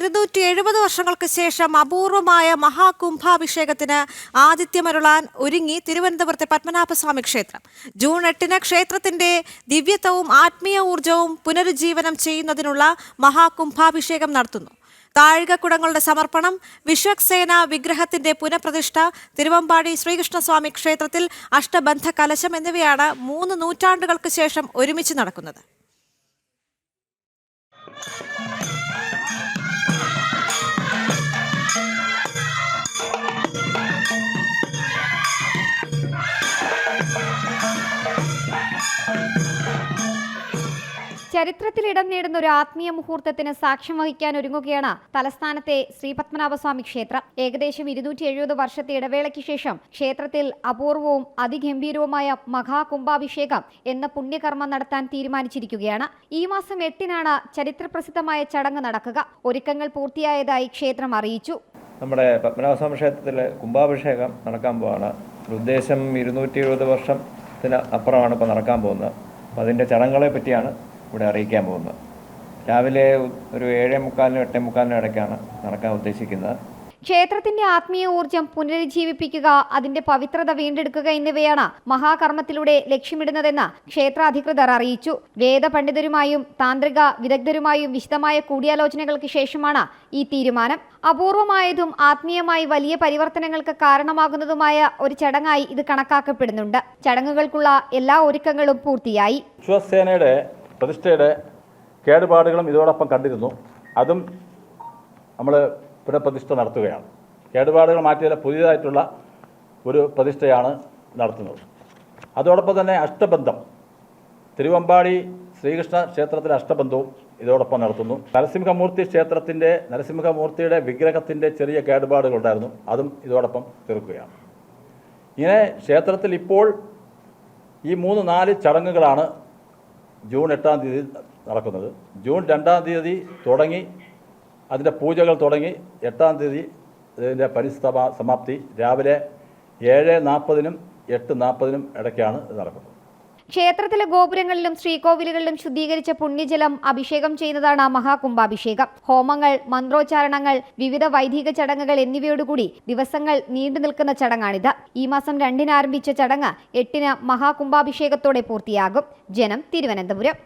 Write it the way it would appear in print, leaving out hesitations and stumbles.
270 വർഷങ്ങൾക്ക് ശേഷം അപൂർവമായ മഹാകുംഭാഭിഷേകത്തിന് ആതിഥ്യമരുളാൻ ഒരുങ്ങി തിരുവനന്തപുരത്തെ പത്മനാഭസ്വാമി ക്ഷേത്രം. ജൂൺ 8-ന് ക്ഷേത്രത്തിന്റെ ദിവ്യത്വവും ആത്മീയ ഊർജവും പുനരുജ്ജീവനം ചെയ്യുന്നതിനുള്ള മഹാകുംഭാഭിഷേകം നടത്തുന്നു. താഴികക്കുടങ്ങളുടെ സമർപ്പണം, വിശ്വക്സേന വിഗ്രഹത്തിന്റെ പുനഃപ്രതിഷ്ഠ, തിരുവമ്പാടി ശ്രീകൃഷ്ണസ്വാമി ക്ഷേത്രത്തിൽ അഷ്ടബന്ധ കലശം എന്നിവയാണ് 3 നൂറ്റാണ്ടുകൾക്ക് ശേഷം ഒരുമിച്ച് നടക്കുന്നത്. ചരിത്രത്തിൽ ഇടം നേടുന്ന ഒരു ആത്മീയ മുഹൂർത്തത്തിന് സാക്ഷ്യം വഹിക്കാൻ ഒരുങ്ങുകയാണ് തലസ്ഥാനത്തെ ശ്രീ പത്മനാഭസ്വാമി ക്ഷേത്രം. ഏകദേശം 270 വർഷത്തെ ഇടവേളയ്ക്ക് ശേഷം ക്ഷേത്രത്തിൽ അപൂർവവും അതിഗംഭീരവുമായ മഹാകുംഭാഭിഷേകം എന്ന പുണ്യകർമ്മം നടത്താൻ തീരുമാനിച്ചിരിക്കുകയാണ്. ഈ മാസം 8-നാണ് ചരിത്രപ്രസിദ്ധമായ ചടങ്ങ് നടക്കുക. ഒരുക്കങ്ങൾ പൂർത്തിയായതായി ക്ഷേത്രം അറിയിച്ചു. നമ്മുടെ പത്മനാഭസ്വാമി ക്ഷേത്രത്തിൽ കുംഭാഭിഷേകം നടക്കാൻ പോവാണ്. ഉദ്ദേശം 270 വർഷത്തിന് അപ്പുറമാണ് ഇപ്പോൾ നടക്കാൻ പോകുന്നത്. അപ്പോൾ അതിൻ്റെ ചടങ്ങുകളെ പറ്റിയാണ് ഇവിടെ അറിയിക്കാൻ പോകുന്നത്. രാവിലെ ഒരു 7:45-നും 8:45-നും ഇടയ്ക്കാണ് നടക്കാൻ ഉദ്ദേശിക്കുന്നത്. ക്ഷേത്രത്തിന്റെ ആത്മീയ ഊർജം പുനരുജ്ജീവിപ്പിക്കുക, അതിന്റെ പവിത്രത വീണ്ടെടുക്കുക എന്നിവയാണ് മഹാകർമ്മത്തിലൂടെ ലക്ഷ്യമിടുന്നതെന്ന് ക്ഷേത്ര അധികൃതർ അറിയിച്ചു. വേദപണ്ഡിതരുമായും താന്ത്രിക വിദഗ്ധരുമായും വിശദമായ കൂടിയാലോചനകൾക്ക് ശേഷമാണ് ഈ തീരുമാനം. അപൂർവമായതും ആത്മീയമായി വലിയ പരിവർത്തനങ്ങൾക്ക് കാരണമാകുന്നതുമായ ഒരു ചടങ്ങായി ഇത് കണക്കാക്കപ്പെടുന്നുണ്ട്. ചടങ്ങുകൾക്കുള്ള എല്ലാ ഒരുക്കങ്ങളും പൂർത്തിയായി. വിശ്വസേനയുടെ പ്രതിഷ്ഠയുടെ കേടുപാടുകളും ഇതോടൊപ്പം കണ്ടിരുന്നു. അതും നമ്മൾ പുനഃപ്രതിഷ്ഠ നടത്തുകയാണ്. കേടുപാടുകൾ മാറ്റിയ പുതിയതായിട്ടുള്ള ഒരു പ്രതിഷ്ഠയാണ് നടത്തുന്നത്. അതോടൊപ്പം തന്നെ അഷ്ടബന്ധം, തിരുവമ്പാടി ശ്രീകൃഷ്ണ ക്ഷേത്രത്തിലെ അഷ്ടബന്ധവും ഇതോടൊപ്പം നടത്തുന്നു. നരസിംഹമൂർത്തിയുടെ വിഗ്രഹത്തിൻ്റെ ചെറിയ കേടുപാടുകളുണ്ടായിരുന്നു, അതും ഇതോടൊപ്പം തീർക്കുകയാണ്. ഇങ്ങനെ ക്ഷേത്രത്തിൽ ഇപ്പോൾ ഈ 3-4 ചടങ്ങുകളാണ് ജൂൺ 8-ാം തീയതി നടക്കുന്നത്. ജൂൺ 2-ാം തീയതി തുടങ്ങി അതിൻ്റെ പൂജകൾ തുടങ്ങി 8-ാം തീയതി ഇതിൻ്റെ സമാപ്തി രാവിലെ 7:40-നും 8:40-നും ഇടയ്ക്കാണ് ഇത് നടക്കുന്നത്. ക്ഷേത്രത്തിലെ ഗോപുരങ്ങളിലും ശ്രീകോവിലുകളിലും ശുദ്ധീകരിച്ച പുണ്യജലം അഭിഷേകം ചെയ്യുന്നതാണ് മഹാകുംഭാഭിഷേകം. ഹോമങ്ങൾ, മന്ത്രോച്ചാരണങ്ങൾ, വിവിധ വൈദിക ചടങ്ങുകൾ എന്നിവയോടുകൂടി ദിവസങ്ങൾ നീണ്ടു നിൽക്കുന്ന ചടങ്ങാണിത്. ഈ മാസം 2-ന് ആരംഭിച്ച ചടങ്ങ് 8-ന് മഹാകുംഭാഭിഷേകത്തോടെ പൂർത്തിയാകും. ജനം, തിരുവനന്തപുരം.